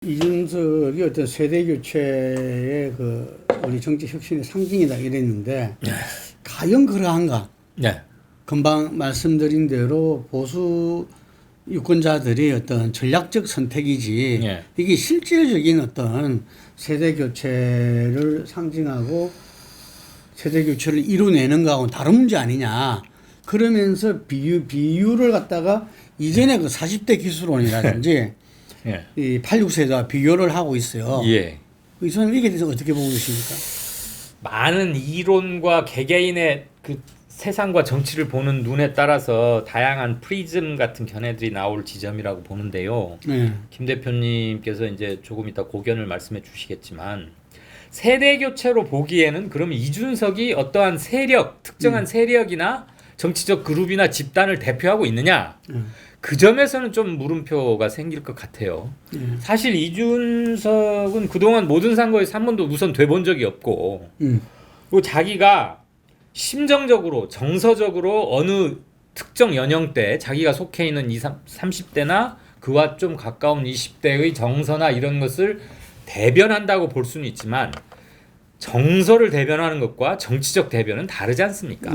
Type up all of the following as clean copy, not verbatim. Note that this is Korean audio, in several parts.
이준석이 어떤 세대 교체의 그 우리 정치 혁신의 상징이다 이랬는데 과연 그러한가? 네. 금방 말씀드린 대로 보수 유권자들이 어떤 전략적 선택이지 네. 이게 실질적인 어떤 세대 교체를 상징하고 세대 교체를 이루내는 거하고는 다른 문제 아니냐. 그러면서 비유를 갖다가 이전에 그 40대 기술론이라든지 예. 이 86세대와 비교를 하고 있어요. 예. 이선생님 이게 대해서 어떻게 보고 계십니까? 많은 이론과 개개인의 그 세상과 정치를 보는 눈에 따라서 다양한 프리즘 같은 견해들이 나올 지점이라고 보는데요. 네. 김 대표님께서 이제 조금 이따 고견을 말씀해 주시겠지만 세대 교체로 보기에는 그럼 이준석이 어떠한 세력, 특정한 세력이나 정치적 그룹이나 집단을 대표하고 있느냐? 그 점에서는 좀 물음표가 생길 것 같아요. 사실 이준석은 그동안 모든 선거에서 한 번도 우선 돼본 적이 없고 그리고 자기가 심정적으로 정서적으로 어느 특정 연령대 자기가 속해 있는 20, 30대나 그와 좀 가까운 20대의 정서나 이런 것을 대변한다고 볼 수는 있지만 정서를 대변하는 것과 정치적 대변은 다르지 않습니까?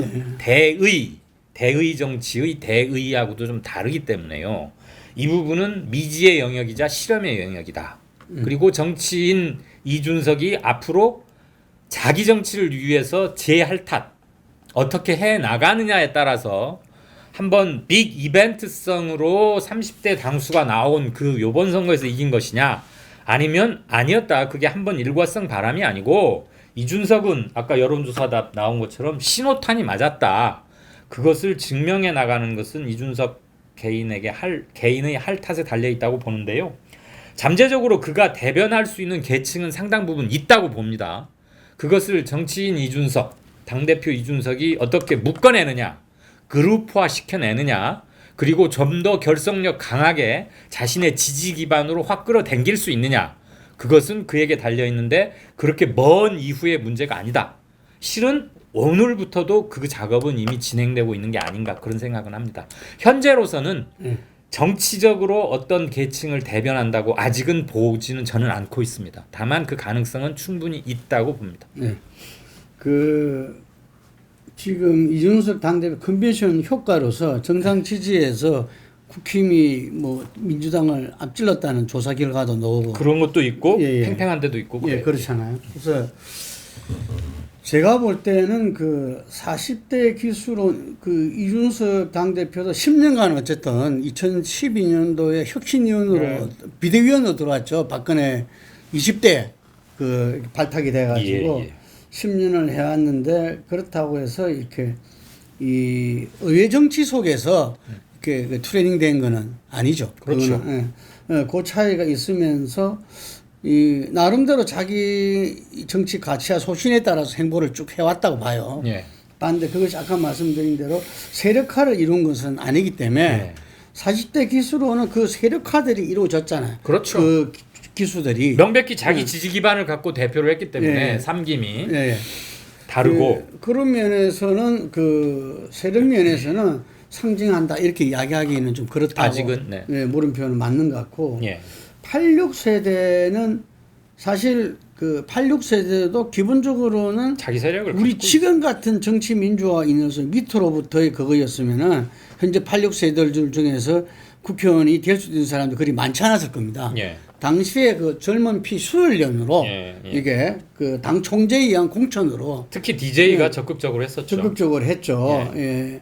대의 정치의 대의하고도 좀 다르기 때문에요. 이 부분은 미지의 영역이자 실험의 영역이다. 그리고 정치인 이준석이 앞으로 자기 정치를 위해서 제할 탓 어떻게 해 나가느냐에 따라서 한번 빅 이벤트성으로 30대 당수가 나온 그 요번 선거에서 이긴 것이냐 아니면 아니었다. 그게 한번 일과성 바람이 아니고 이준석은 아까 여론조사답 나온 것처럼 신호탄이 맞았다. 그것을 증명해 나가는 것은 이준석 개인의 할 탓에 달려 있다고 보는데요. 잠재적으로 그가 대변할 수 있는 계층은 상당 부분 있다고 봅니다. 그것을 정치인 이준석, 당대표 이준석이 어떻게 묶어내느냐, 그룹화 시켜내느냐, 그리고 좀 더 결속력 강하게 자신의 지지 기반으로 확 끌어당길 수 있느냐, 그것은 그에게 달려있는데 그렇게 먼 이후의 문제가 아니다. 실은 오늘부터도 그 작업은 이미 진행되고 있는 게 아닌가 그런 생각은 합니다. 현재로서는 정치적으로 어떤 계층을 대변한다고 아직은 보지는 저는 않고 있습니다. 다만 그 가능성은 충분히 있다고 봅니다. 네. 그 지금 이준석 당대표 컨벤션 효과로서 정상 지지에서 국힘이 뭐 민주당을 앞질렀다는 조사 결과도 나오고 그런 것도 있고 예, 예. 팽팽한 데도 있고 예, 그렇잖아요. 그래서 제가 볼 때는 그 40대 기수론 그 이준석 당대표도 10년간 어쨌든 2012년도에 혁신위원으로 비대위원으로 들어왔죠. 박근혜 20대 그 발탁이 돼가지고 예, 예. 10년을 해왔는데 그렇다고 해서 이렇게 이 의회 정치 속에서 이렇게 그 트레이닝 된 거는 아니죠. 그렇죠. 그거는, 예. 그 차이가 있으면서 이 나름대로 자기 정치 가치와 소신에 따라서 행보를 쭉 해왔다고 봐요. 예. 그런데 그것이 아까 말씀드린 대로 세력화를 이룬 것은 아니기 때문에 예. 40대 기수로는 그 세력화들이 이루어졌잖아요. 그렇죠. 그 기수들이 명백히 자기 지지 기반을 갖고 대표를 했기 때문에 예. 삼김이 예. 다르고 그런 면에서는 그 세력 면에서는 상징한다 이렇게 이야기하기는 좀 그렇다고 아직은 네. 예, 물음표는 맞는 것 같고 예. 86세대는 사실 그 86세대도 기본적으로는 자기 세력을 우리 갖고 지금 같은 정치 민주화 인해서 밑으로부터의 그거였으면은 현재 86세대들 중에서 국회의원이 될 수 있는 사람도 그리 많지 않았을 겁니다. 예. 당시에 그 젊은 피 수혈련으로 예, 예. 이게 그 당 총재에 의한 공천으로 특히 DJ가 예. 적극적으로 했었죠. 적극적으로 했죠. 예.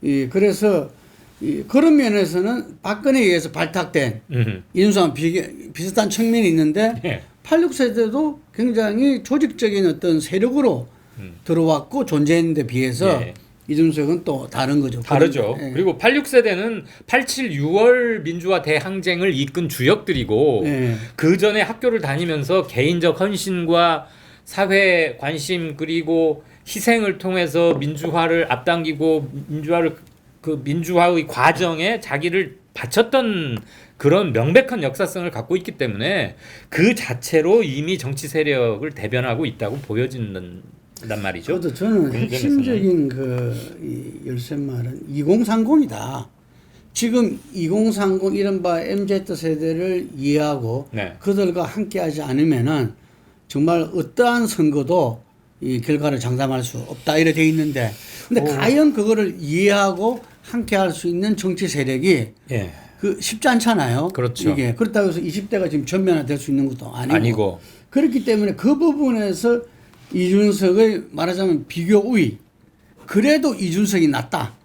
예. 그래서 그런 면에서는 박근혜에 의해서 발탁된 이준석과 비슷한 측면이 있는데 예. 86세대도 굉장히 조직적인 어떤 세력으로 들어왔고 존재했는데 비해서 예. 이준석은 또 다른 거죠. 다르죠. 예. 그리고 86세대는 87 6월 민주화 대항쟁을 이끈 주역들이고 예. 그 전에 학교를 다니면서 개인적 헌신과 사회 관심 그리고 희생을 통해서 민주화를 앞당기고 민주화의 과정에 자기를 바쳤던 그런 명백한 역사성을 갖고 있기 때문에 그 자체로 이미 정치 세력을 대변하고 있다고 보여진단 말이죠. 그래도 저는 핵심적인 그 이 열쇠말은 2030이다. 지금 2030 이른바 MZ 세대를 이해하고 네. 그들과 함께하지 않으면은 정말 어떠한 선거도 이 결과를 장담할 수 없다 이래 돼 있는데 근데 과연 그거를 이해하고 함께할 수 있는 정치 세력이 예. 그 쉽지 않잖아요. 그렇죠. 이게 그렇다고 해서 20대가 지금 전면화될 수 있는 것도 아니고. 그렇기 때문에 그 부분에서 이준석의 말하자면 비교 우위. 그래도 이준석이 낫다.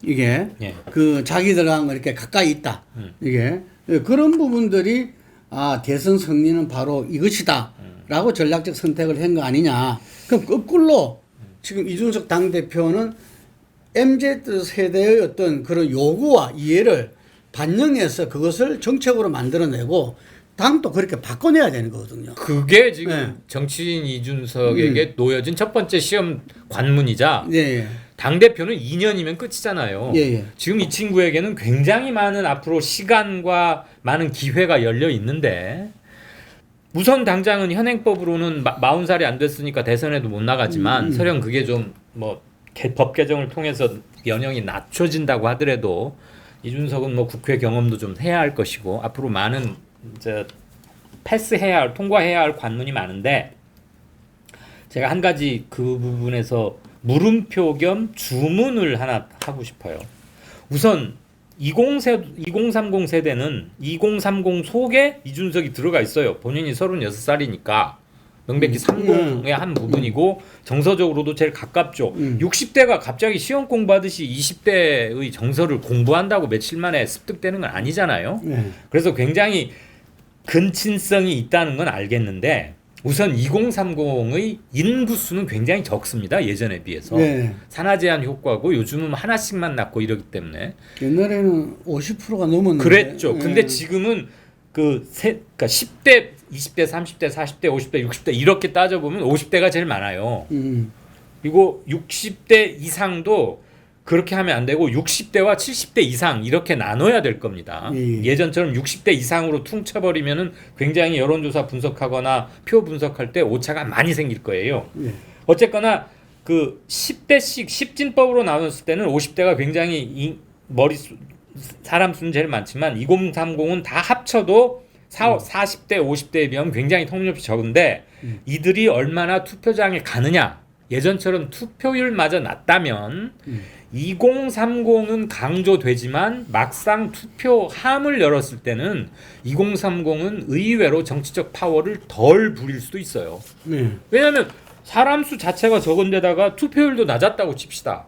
이게 예. 그 자기들하고 이렇게 가까이 있다. 이게 그런 부분들이 아 대선 승리는 바로 이것이다라고 전략적 선택을 한 거 아니냐. 그럼 거꾸로 지금 이준석 당 대표는 MZ 세대의 어떤 그런 요구와 이해를 반영해서 그것을 정책으로 만들어내고 당도 그렇게 바꿔내야 되는 거거든요. 그게 지금 네. 정치인 이준석에게 놓여진 첫 번째 시험 관문이자 예, 당대표는 2년이면 끝이잖아요. 예, 예. 지금 이 친구에게는 굉장히 많은 앞으로 시간과 많은 기회가 열려 있는데 우선 당장은 현행법으로는 40살이 안 됐으니까 대선에도 못 나가지만 설령 그게 좀 뭐 법 개정을 통해서 연령이 낮춰진다고 하더라도 이준석은 뭐 국회 경험도 좀 해야 할 것이고 앞으로 많은 이제 패스해야 할 통과해야 할 관문이 많은데 제가 한 가지 그 부분에서 물음표 겸 주문을 하나 하고 싶어요. 우선 2030 세대는 2030 속에 이준석이 들어가 있어요. 본인이 36살이니까 명백히 30의 한 부분이고 정서적으로도 제일 가깝죠. 60대가 갑자기 시험 공부하듯이 20대의 정서를 공부한다고 며칠 만에 습득되는 건 아니잖아요. 네. 그래서 굉장히 근친성이 있다는 건 알겠는데 우선 2030의 인구수는 굉장히 적습니다. 예전에 비해서. 네. 산하 제한 효과고 요즘은 하나씩만 낳고 이러기 때문에. 옛날에는 50%가 넘었는데. 그랬죠. 네. 근데 지금은 그러니까 10대, 20대, 30대, 40대, 50대, 60대 이렇게 따져보면 50대가 제일 많아요. 그리고 60대 이상도 그렇게 하면 안 되고 60대와 70대 이상 이렇게 나눠야 될 겁니다. 예전처럼 60대 이상으로 퉁쳐버리면은 굉장히 여론조사 분석하거나 표 분석할 때 오차가 많이 생길 거예요. 어쨌거나 그 10대씩 10진법으로 나눴을 때는 50대가 굉장히 사람 수는 제일 많지만 2030은 다 합쳐도 40대, 50대에 비하면 굉장히 터무니없이 적은데 이들이 얼마나 투표장에 가느냐 예전처럼 투표율마저 낮다면 2030은 강조되지만 막상 투표함을 열었을 때는 2030은 의외로 정치적 파워를 덜 부릴 수도 있어요. 왜냐하면 사람 수 자체가 적은데다가 투표율도 낮았다고 칩시다.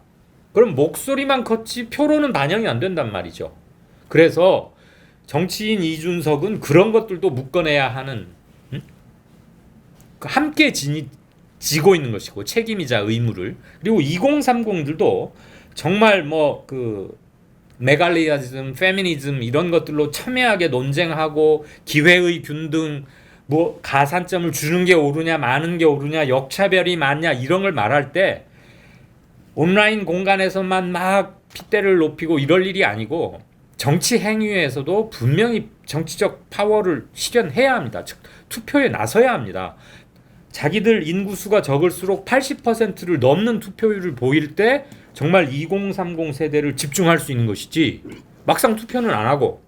그럼 목소리만 컸지 표로는 반영이 안 된단 말이죠. 그래서 정치인 이준석은 그런 것들도 묶어내야 하는 함께 지고 있는 것이고 책임이자 의무를. 그리고 2030들도 정말 뭐 그 메갈리아즘, 페미니즘 이런 것들로 첨예하게 논쟁하고 기회의 균등 뭐 가산점을 주는 게 옳으냐 많은 게 옳으냐 역차별이 맞냐 이런 걸 말할 때 온라인 공간에서만 막 핏대를 높이고 이럴 일이 아니고 정치 행위에서도 분명히 정치적 파워를 실현해야 합니다. 즉 투표에 나서야 합니다. 자기들 인구수가 적을수록 80%를 넘는 투표율을 보일 때 정말 2030 세대를 집중할 수 있는 것이지 막상 투표는 안 하고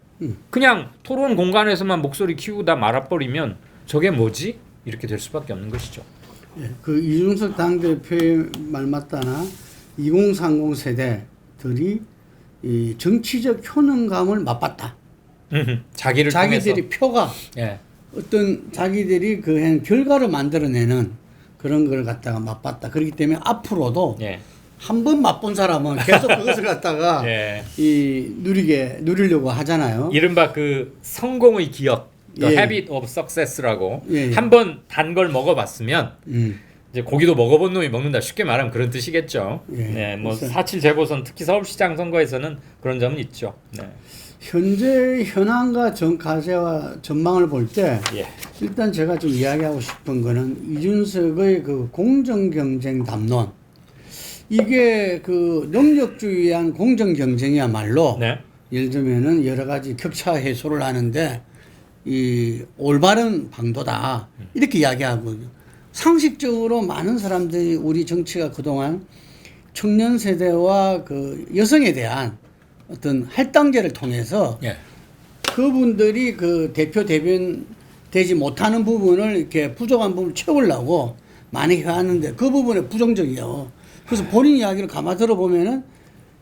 그냥 토론 공간에서만 목소리 키우고 다 말아버리면 저게 뭐지? 이렇게 될 수밖에 없는 것이죠. 예, 그 이준석 당대표의 말 맞다나 2030 세대들이 이 정치적 효능감을 맛봤다. 자기들이 통해서. 표가 예. 어떤 자기들이 그 결과를 만들어내는 그런 걸 갖다가 맛봤다. 그렇기 때문에 앞으로도 예. 한 번 맛본 사람은 계속 그것을 갖다가 예. 누리려고 하잖아요. 이른바 그 성공의 기억, The 예. Habit of Success라고 예. 한 번 단 걸 먹어봤으면 이제 고기도 먹어본 놈이 먹는다 쉽게 말하면 그런 뜻이겠죠. 예. 네, 뭐 그래서 4.7 재보선 특히 서울시장 선거에서는 그런 점은 있죠. 네. 현재 현황과 가세와 전망을 볼 때 예. 일단 제가 좀 이야기하고 싶은 거는 이준석의 그 공정 경쟁 담론 이게 그 능력주의한 공정 경쟁이야말로 네. 예를 들면은 여러 가지 격차 해소를 하는데 이 올바른 방도다 이렇게 이야기하거든요. 상식적으로 많은 사람들이 우리 정치가 그동안 청년 세대와 그 여성에 대한 어떤 할당제를 통해서 예. 그분들이 그 대표 대변 되지 못하는 부분을 이렇게 부족한 부분을 채우려고 많이 해왔는데 그 부분에 부정적이에요. 그래서 본인 이야기를 가만 들어보면은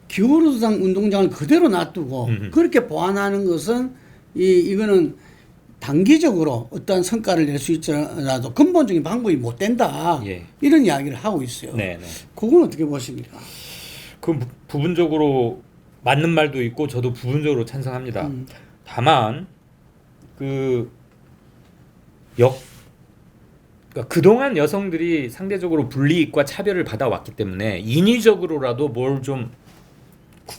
기후로당 운동장을 그대로 놔두고 그렇게 보완하는 것은 이거는 단기적으로 어떠한 성과를 낼 수 있더라도 근본적인 방법이 못 된다. 예. 이런 이야기를 하고 있어요. 네, 네. 그건 어떻게 보십니까? 그 부분적으로 맞는 말도 있고 저도 부분적으로 찬성합니다. 다만 그러니까 그동안 여성들이 상대적으로 불이익과 차별을 받아왔기 때문에 인위적으로라도 뭘 좀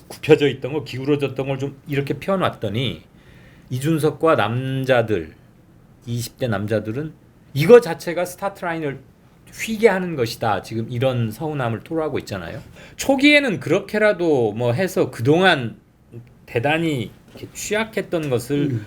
굽혀져 있던 거, 기울어졌던 걸 좀 이렇게 펴놨더니 이준석과 남자들, 20대 남자들은 이거 자체가 스타트 라인을 휘게 하는 것이다. 지금 이런 서운함을 토로하고 있잖아요. 초기에는 그렇게라도 뭐 해서 그동안 대단히 이렇게 취약했던 것을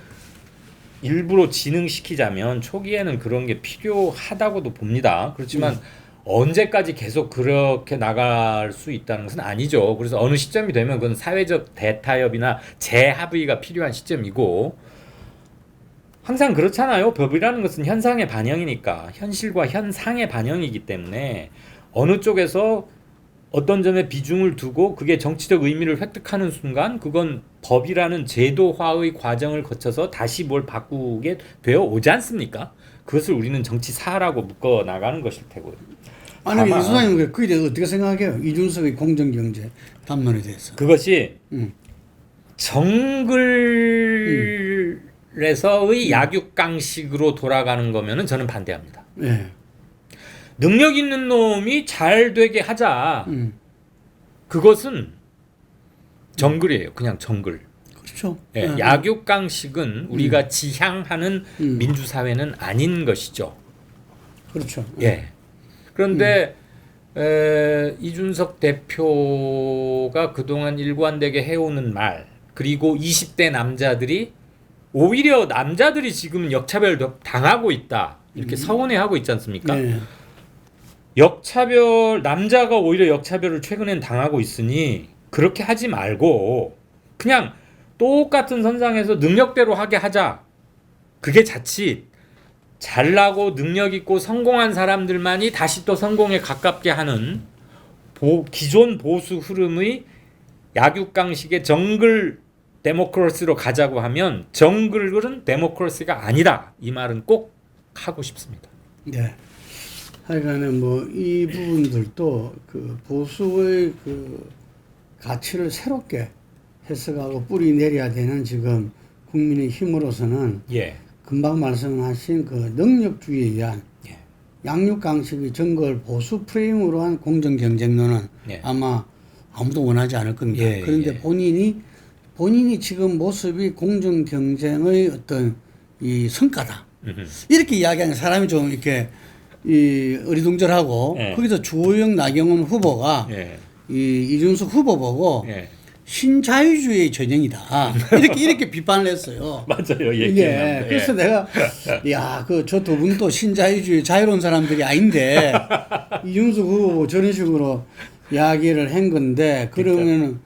일부러 진흥시키자면 초기에는 그런 게 필요하다고도 봅니다. 그렇지만 언제까지 계속 그렇게 나갈 수 있다는 것은 아니죠. 그래서 어느 시점이 되면 그건 사회적 대타협이나 재합의가 필요한 시점이고 항상 그렇잖아요. 법이라는 것은 현상의 반영이니까 현실과 현상의 반영이기 때문에 어느 쪽에서 어떤 점에 비중을 두고 그게 정치적 의미를 획득하는 순간 그건 법이라는 제도화의 과정을 거쳐서 다시 뭘 바꾸게 되어 오지 않습니까? 그것을 우리는 정치사라고 묶어 나가는 것일 테고요. 아니 이 소장님 그에 대해서 어떻게 생각해요? 이준석의 공정경제 담론에 대해서. 그것이 정글에서의 약육강식으로 돌아가는 거면은 저는 반대합니다. 네. 능력 있는 놈이 잘 되게 하자. 그것은 정글이에요. 그냥 정글. 그렇죠. 예, 약육강식은 우리가 지향하는 민주사회는 아닌 것이죠. 그렇죠. 예. 그런데 이준석 대표가 그동안 일관되게 해오는 말 그리고 20대 남자들이 오히려 남자들이 지금 역차별 당하고 있다. 이렇게 서운해하고 있지 않습니까? 네. 남자가 오히려 역차별을 최근엔 당하고 있으니 그렇게 하지 말고 그냥 똑같은 선상에서 능력대로 하게 하자. 그게 자칫 잘나고 능력 있고 성공한 사람들만이 다시 또 성공에 가깝게 하는 기존 보수 흐름의 약육강식의 정글 데모크라시로 가자고 하면 정글은 데모크라시가 아니다. 이 말은 꼭 하고 싶습니다. 네. 하여간에 뭐 이 부분들도 그 보수의 그 가치를 새롭게 해석하고 뿌리 내려야 되는 지금 국민의 힘으로서는 예. 금방 말씀하신 그 능력주의에 의한 예. 양육강식의 정글 보수 프레임으로 한 공정경쟁론은 예. 아마 아무도 원하지 않을 겁니다. 예, 그런데 예. 본인이 지금 모습이 공정경쟁의 어떤 이 성과다. 이렇게 이야기하는 사람이 좀 이렇게 어리둥절하고 예. 거기서 주호영 나경원 후보가 예. 이준석 후보 보고 예. 신자유주의의 전형이다. 이렇게 비판을 했어요. 맞아요. 예. 이게 기억납니다. 그래서 예. 내가 저 두 분 또 신자유주의 자유로운 사람들이 아닌데 이준석 후보 저런 식으로 이야기를 한 건데 그러면은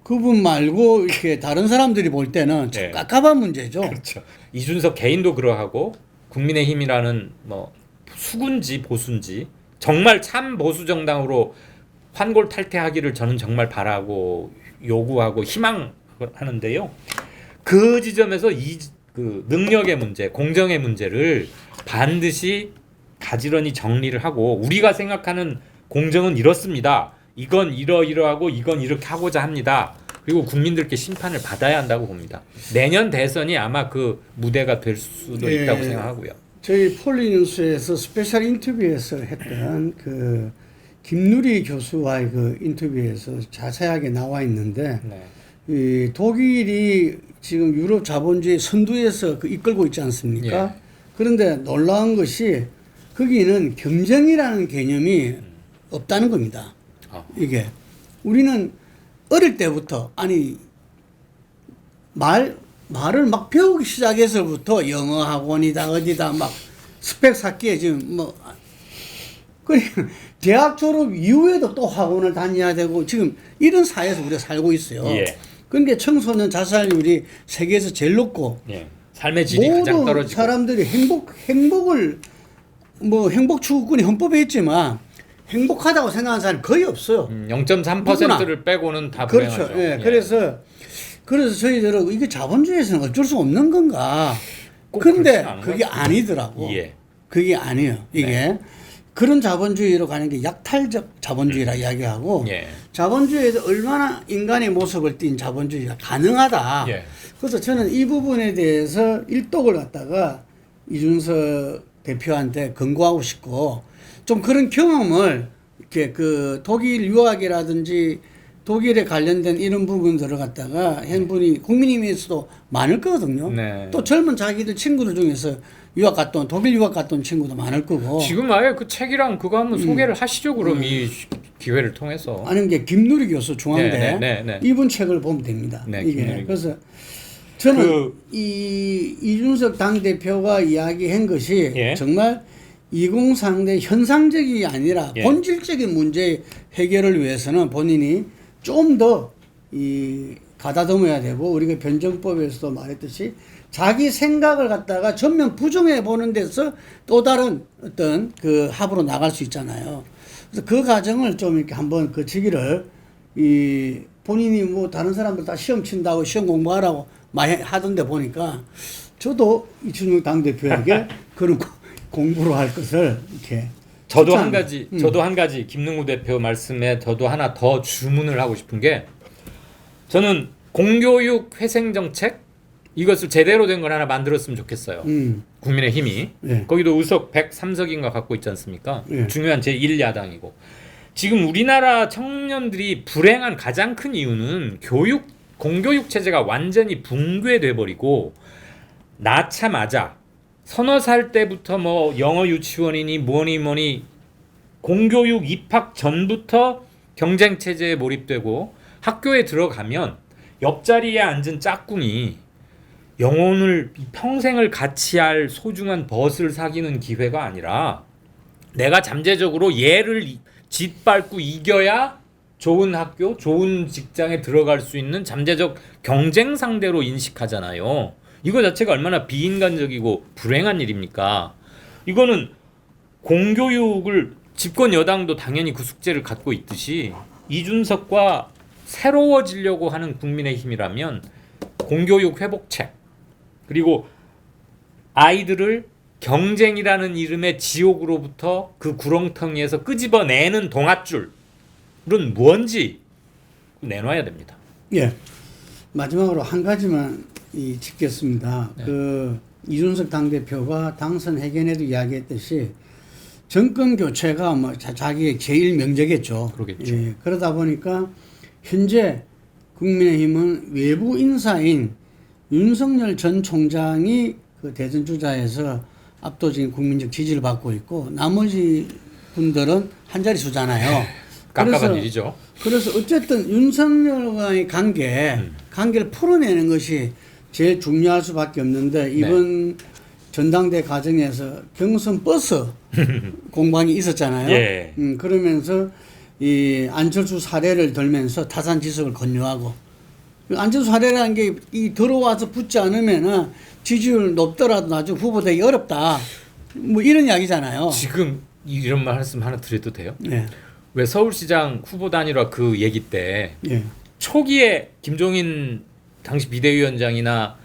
그분 말고 이렇게 다른 사람들이 볼 때는 참 예. 깝깝한 문제죠. 그렇죠. 이준석 개인도 그러하고 국민의힘이라는 뭐 수군지 보수인지 정말 참 보수 정당으로 환골탈태하기를 저는 정말 바라고 요구하고 희망하는데요. 그 지점에서 그 능력의 문제, 공정의 문제를 반드시 가지런히 정리를 하고 우리가 생각하는 공정은 이렇습니다. 이건 이러이러하고 이건 이렇게 하고자 합니다. 그리고 국민들께 심판을 받아야 한다고 봅니다. 내년 대선이 아마 그 무대가 될 수도 예. 있다고 생각하고요. 저희 폴리뉴스에서 스페셜 인터뷰에서 했던 그 김누리 교수와의 그 인터뷰에서 자세하게 나와 있는데 네. 이 독일이 지금 유럽 자본주의 선두에서 그 이끌고 있지 않습니까? 예. 그런데 놀라운 것이 거기는 경쟁이라는 개념이 없다는 겁니다. 이게 우리는 어릴 때부터 말을 막 배우기 시작해서부터 영어 학원이다 어디다 막 스펙 쌓기에 지금 뭐 대학 졸업 이후에도 또 학원을 다녀야 되고 지금 이런 사회에서 우리가 살고 있어요. 예. 그러니까 청소년 자살률이 세계에서 제일 높고 예. 삶의 질이 가장 모든 떨어지고 사람들이 행복을 뭐 행복 추구권이 헌법에 있지만 행복하다고 생각하는 사람이 거의 없어요. 0.3%를 빼고는 다 그렇죠. 불행하죠. 예. 그래서 저희들은 이게 자본주의에서는 어쩔 수 없는 건가? 꼭 근데 그렇지는 않은 그게 것 같아요. 아니더라고. 예. 그게 아니에요. 이게 네. 그런 자본주의로 가는 게 약탈적 자본주의라 이야기하고 예. 자본주의에서 얼마나 인간의 모습을 띈 자본주의가 가능하다. 예. 그래서 저는 이 부분에 대해서 일독을 갖다가 이준석 대표한테 권고하고 싶고 좀 그런 경험을 이렇게 그 독일 유학이라든지 독일에 관련된 이런 부분들을 갖다가 한 분이 국민의힘에서도 많을 거거든요. 네. 또 젊은 자기들 친구들 중에서 유학 갔다 온 독일 유학 갔다 온 친구도 많을 거고. 지금 아예 그 책이랑 그거 한번 소개를 하시죠. 그럼 이 기회를 통해서. 아는 게 김누리 교수 중앙대 네. 이분 책을 보면 됩니다. 네, 이게 김누리 그래서 저는 그- 이 이준석 당 대표가 이야기한 것이 예. 정말 2030대 현상적이 아니라 예. 본질적인 문제 해결을 위해서는 본인이 좀 더 이 가다듬어야 되고 우리가 변정법에서도 말했듯이 자기 생각을 갖다가 전면 부정해 보는 데서 또 다른 어떤 그 합으로 나갈 수 있잖아요. 그래서 그 과정을 좀 이렇게 한번 거치기를 이 본인이 뭐 다른 사람들 다 시험 친다고 시험 공부하라고 많이 하던데 보니까 저도 이준석 당대표에게 그런 공부를 할 것을 이렇게 저도 한 추천. 가지, 저도 한 가지 김능우 대표 말씀에 저도 하나 더 주문을 하고 싶은 게 저는 공교육 회생 정책 이것을 제대로 된 걸 하나 만들었으면 좋겠어요. 국민의힘이 예. 거기도 의석 103석인가 갖고 있지 않습니까? 예. 중요한 제1야당이고 지금 우리나라 청년들이 불행한 가장 큰 이유는 공교육 체제가 완전히 붕괴돼 버리고 낳자마자 서너 살 때부터 뭐 영어 유치원이니 뭐니 공교육 입학 전부터 경쟁 체제에 몰입되고 학교에 들어가면 옆자리에 앉은 짝꿍이 영혼을 평생을 같이 할 소중한 벗을 사귀는 기회가 아니라 내가 잠재적으로 얘를 짓밟고 이겨야 좋은 학교, 좋은 직장에 들어갈 수 있는 잠재적 경쟁 상대로 인식하잖아요. 이거 자체가 얼마나 비인간적이고 불행한 일입니까? 이거는 공교육을 집권 여당도 당연히 그 숙제를 갖고 있듯이 이준석과 새로워지려고 하는 국민의힘이라면 공교육 회복책 그리고 아이들을 경쟁이라는 이름의 지옥으로부터 그 구렁텅이에서 끄집어내는 동아줄은 뭔지 내놔야 됩니다. 예. 마지막으로 한 가지만 짚겠습니다. 네. 그 이준석 당대표가 당선 회견에도 이야기했듯이 정권 교체가 뭐 자기의 제일 명제겠죠. 그러겠죠. 예. 그러다 보니까 현재 국민의힘은 외부 인사인 윤석열 전 총장이 그 대선 주자에서 압도적인 국민적 지지를 받고 있고 나머지 분들은 한 자리 수잖아요. 깝깝한 일이죠. 그래서 어쨌든 윤석열과의 관계를 풀어내는 것이 제일 중요할 수밖에 없는데 이번 전당대 과정에서 경선 버스 공방이 있었잖아요. 예. 그러면서 이 안철수 사례를 들면서 타산지석을 권유하고 안철수 사례라는 게 이 들어와서 붙지 않으면은 지지율 높더라도 나중에 후보 되기 어렵다. 뭐 이런 이야기잖아요. 지금 이런 말씀 하나 드려도 돼요? 예. 왜 서울시장 후보 단일화 그 얘기 때 예. 초기에 김종인 당시 비대위원장이나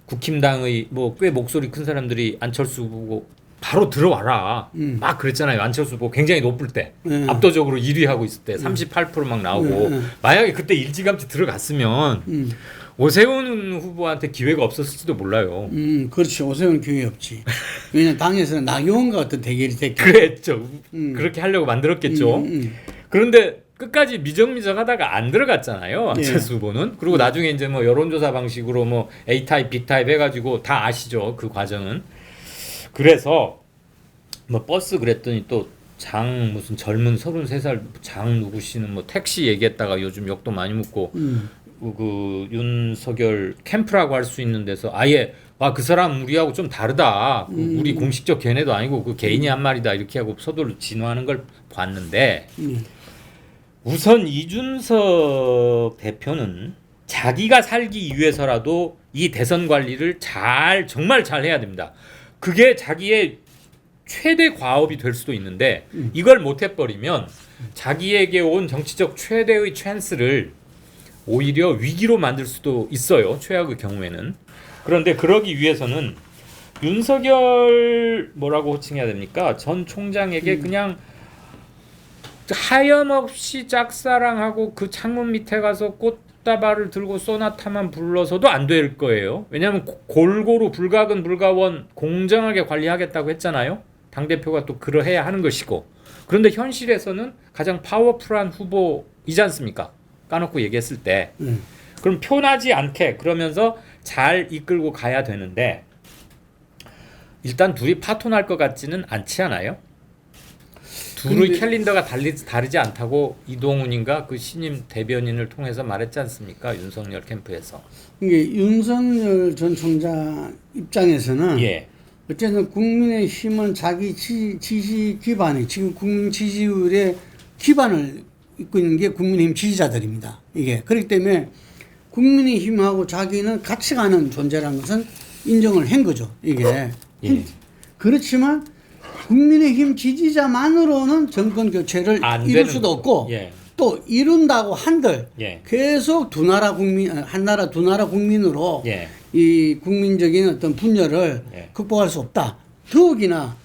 국힘당의 뭐 꽤 목소리 큰 사람들이 안철수 보고 바로 들어와라 막 그랬잖아요. 안철수 보고 굉장히 높을 때 압도적으로 1위 하고 있을 때 38% 막 나오고 만약에 그때 일찌감치 들어갔으면 오세훈 후보한테 기회가 없었을지도 몰라요. 그렇죠. 오세훈 기회 없지. 왜냐면 당에서는 나경원과 어떤 대결이 됐기 그랬죠. 그렇게 하려고 만들었겠죠. 그런데 끝까지 미적미적하다가 안 들어갔잖아요. 안철수 후보는. 그리고 나중에 이제 뭐 여론조사 방식으로 뭐 A타입, B타입 해가지고 다 아시죠. 그 과정은. 그래서 뭐 버스 그랬더니 또 장 무슨 젊은 33살 장 누구시는 뭐 택시 얘기했다가 요즘 욕도 많이 먹고 그 윤석열 캠프라고 할 수 있는 데서 아예 그 사람 우리하고 좀 다르다. 우리 공식적 견해도 아니고 그 개인이 한 말이다 이렇게 하고 서두를 진화하는 걸 봤는데 우선 이준석 대표는 자기가 살기 위해서라도 이 대선 관리를 정말 잘 해야 됩니다. 그게 자기의 최대 과업이 될 수도 있는데 이걸 못 해버리면 자기에게 온 정치적 최대의 찬스를 오히려 위기로 만들 수도 있어요. 최악의 경우에는. 그런데 그러기 위해서는 윤석열 뭐라고 호칭해야 됩니까? 전 총장에게 그냥 하염없이 짝사랑하고 그 창문 밑에 가서 꽃다발을 들고 소나타만 불러서도 안 될 거예요. 왜냐하면 골고루 불가근 불가원 공정하게 관리하겠다고 했잖아요. 당대표가 또 그러해야 하는 것이고. 그런데 현실에서는 가장 파워풀한 후보이지 않습니까? 까놓고 얘기했을 때. 그럼 표나지 않게 그러면서 잘 이끌고 가야 되는데 일단 둘이 파토날 것 같지는 않지 않아요? 둘의 캘린더가 다르지 않다고 이동훈인가 그 신임 대변인을 통해서 말했지 않습니까? 윤석열 캠프에서. 이게 윤석열 전 총장 입장에서는 예. 어쨌든 국민의힘은 자기 지지 기반이 지금 국민 지지율의 기반을 잇고 있는 게 국민의힘 지지자들입니다. 이게 그렇기 때문에 국민의힘하고 자기는 같이 가는 존재라는 것은 인정을 한 거죠. 이게 예. 그렇지만 국민의힘 지지자만으로는 정권 교체를 이룰 수도 없고 예. 또 이룬다고 한들 예. 계속 두 나라 국민 한 나라 두 나라 국민으로 예. 이 국민적인 어떤 분열을 예. 극복할 수 없다. 더욱이나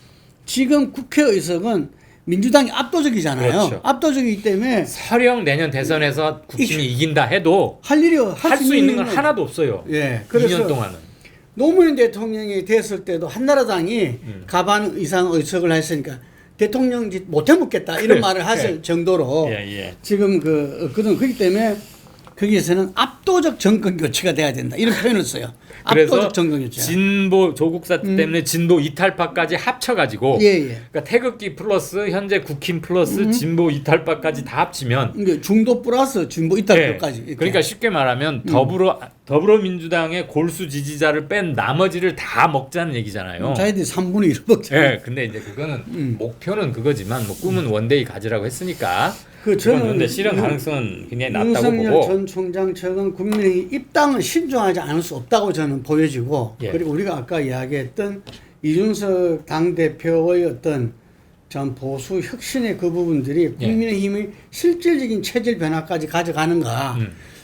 지금 국회의석은 민주당이 압도적이잖아요. 그렇죠. 압도적이기 때문에 설령 내년 대선에서 국힘이 이긴다 해도 할 일이 할 수 있는 건 하나도 없어요. 예. 2년 동안은. 노무현 대통령이 됐을 때도 한나라당이 과반 이상 의석을 했으니까 대통령 못 해먹겠다 이런 말을 하실 정도로 예. 지금 그렇기 때문에 거기에서는 압도적 정권 교체가 돼야 된다 이런 표현을 써요. 그래서 압도적 정권 교체. 진보 조국 사태 때문에 진보 이탈파까지 합쳐가지고 예. 그러니까 태극기 플러스 현재 국힘 플러스 진보 이탈파까지 다 합치면 이게 중도 플러스 진보 이탈표까지. 네. 그러니까 쉽게 말하면 더불어민주당의 골수 지지자를 뺀 나머지를 다 먹자는 얘기잖아요. 자기들이 3분의 1을 먹잖아요. 네, 근데 이제 그거는 목표는 그거지만 뭐 꿈은 원데이 가지라고 했으니까. 저는 그런데 실현 가능성은 굉장히 낮다고 윤석열 보고. 전 총장 측은 국민의 입당을 신중하지 않을 수 없다고 저는 보여지고 예. 그리고 우리가 아까 이야기했던 이준석 당 대표의 어떤 전 보수 혁신의 그 부분들이 국민의힘의 실질적인 체질 변화까지 가져가는가.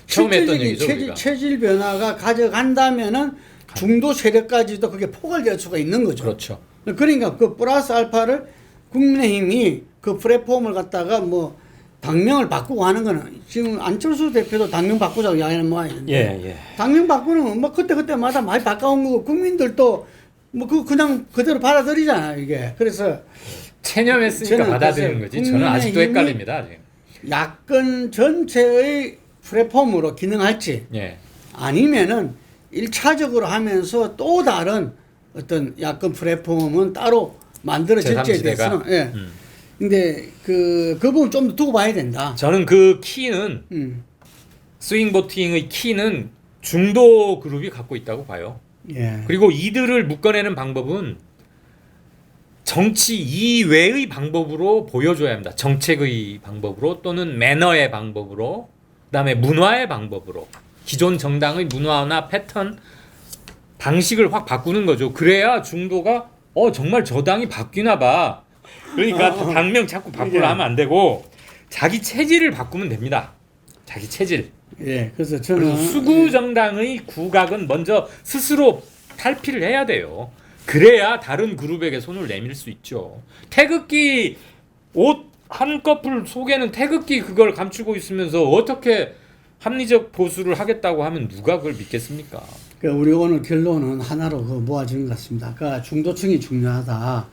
처음에 했던 실질적인 얘기죠, 우리가. 체질 변화가 가져간다면은 중도 세력까지도 그게 포괄될 수가 있는 거죠. 그렇죠. 그러니까 그 플러스 알파를 국민의힘이 그 플랫폼을 갖다가 뭐 당명을 바꾸고 하는 거는 지금 안철수 대표도 당명 바꾸자고 이야기하는 모양인데 예. 당명 바꾸는 뭐 그때마다 많이 바꿔온 거고 국민들도 뭐 그냥 그대로 받아들이잖아요 이게. 그래서 체념했으니까 저는 받아들이는 거지. 저는 아직도 국민의힘이 헷갈립니다. 지금. 야권 전체의 플랫폼으로 기능할지 예. 아니면은 1차적으로 하면서 또 다른 어떤 야권 플랫폼은 따로 만들어질지에 대해서는 예. 근데 그 부분 좀 더 두고 봐야 된다. 저는 그 키는 스윙 보팅의 키는 중도 그룹이 갖고 있다고 봐요. 예. 그리고 이들을 묶어내는 방법은 정치 이외의 방법으로 보여줘야 합니다. 정책의 방법으로 또는 매너의 방법으로 그다음에 문화의 방법으로 기존 정당의 문화나 패턴 방식을 확 바꾸는 거죠. 그래야 중도가 정말 저 당이 바뀌나 봐. 그러니까 당명 자꾸 바꾸려 하면 안 되고 자기 체질을 바꾸면 됩니다. 자기 체질. 예. 그래서 그리고 저는 수구 정당의 구각은 먼저 스스로 탈피를 해야 돼요. 그래야 다른 그룹에게 손을 내밀 수 있죠. 태극기 옷 한꺼풀 속에는 태극기 그걸 감추고 있으면서 어떻게 합리적 보수를 하겠다고 하면 누가 그걸 믿겠습니까? 그러니까 우리 오늘 결론은 하나로 모아지는 것 같습니다. 그러니까 중도층이 중요하다.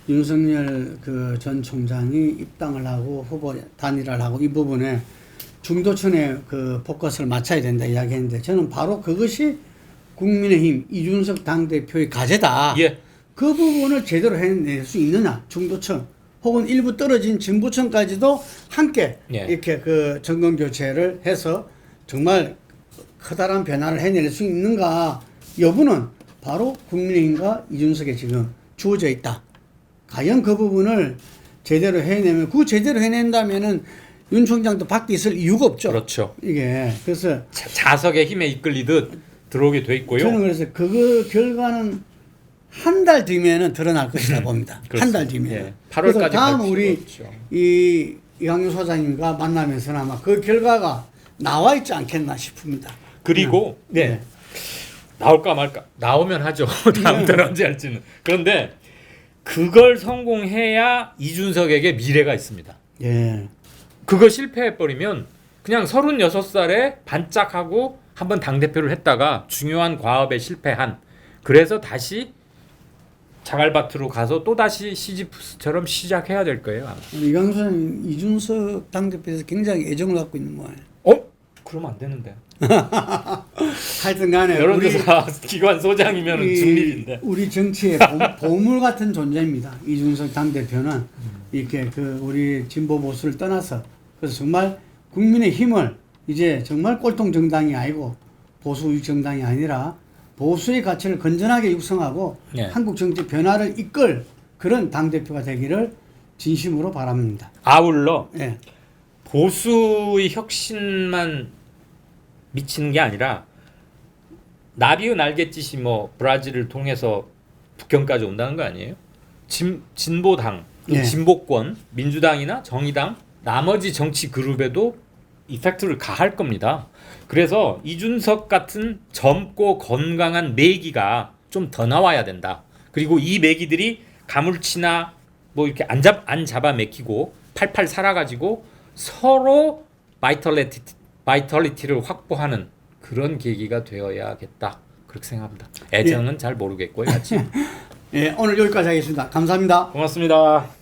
윤석열 그 전 총장이 입당을 하고 후보 단일화를 하고 이 부분에 중도층의 그 포커스를 맞춰야 된다 이야기했는데 저는 바로 그것이 국민의힘 이준석 당대표의 과제다. 예. 그 부분을 제대로 해낼 수 있느냐 중도층 혹은 일부 떨어진 진보층까지도 함께 이렇게 그 정권 교체를 해서 정말 커다란 변화를 해낼 수 있는가 여부는 바로 국민의힘과 이준석에 지금 주어져 있다. 과연 그 부분을 제대로 해내면 그 제대로 해낸다면은 윤 총장도 밖에 있을 이유가 없죠. 그렇죠. 이게 그래서 자석의 힘에 이끌리듯 들어오게 돼 있고요. 저는 그래서 그거 결과는 한 달 뒤면은 드러날 것이다 봅니다. 한 달 뒤면. 예, 그래서 8월까지 다음 우리 이 이광유 소장님과 만나면서는 아마 그 결과가 나와 있지 않겠나 싶습니다. 그리고 네. 나올까 말까 나오면 하죠. 다음 달 언제 할지는. 그런데 그걸 성공해야 이준석에게 미래가 있습니다. 예. 그거 실패해버리면 그냥 36살에 반짝하고 한번 당대표를 했다가 중요한 과업에 실패한, 그래서 다시 자갈밭으로 가서 또다시 시지프스처럼 시작해야 될 거예요. 아마. 이광수 소장님 이준석 당대표에서 굉장히 애정을 갖고 있는 모양이에요. 그러면 안 되는데. 하여튼 간에 여론조사 기관 소장이면 중립인데. 우리 정치의 보물 같은 존재입니다. 이준석 당대표는 이렇게 그 우리 진보 보수를 떠나서 그래서 정말 국민의 힘을 이제 정말 꼴통 정당이 아니고 보수 우익 정당이 아니라 보수의 가치를 건전하게 육성하고 네. 한국 정치 변화를 이끌 그런 당대표가 되기를 진심으로 바랍니다. 아울러 예. 보수의 혁신만 미치는 게 아니라 나비의 날갯짓이 뭐 브라질을 통해서 북경까지 온다는 거 아니에요? 진보당, 예. 진보권, 민주당이나 정의당, 나머지 정치 그룹에도 이펙트를 가할 겁니다. 그래서 이준석 같은 젊고 건강한 매기가 좀 더 나와야 된다. 그리고 이 매기들이 가물치나 뭐 이렇게 안 잡아 맥히고 팔팔 살아가지고 서로 바이털리티를 확보하는 그런 계기가 되어야겠다. 그렇게 생각합니다. 애정은 잘 모르겠고요. 같이. 예, 오늘 여기까지 하겠습니다. 감사합니다. 고맙습니다.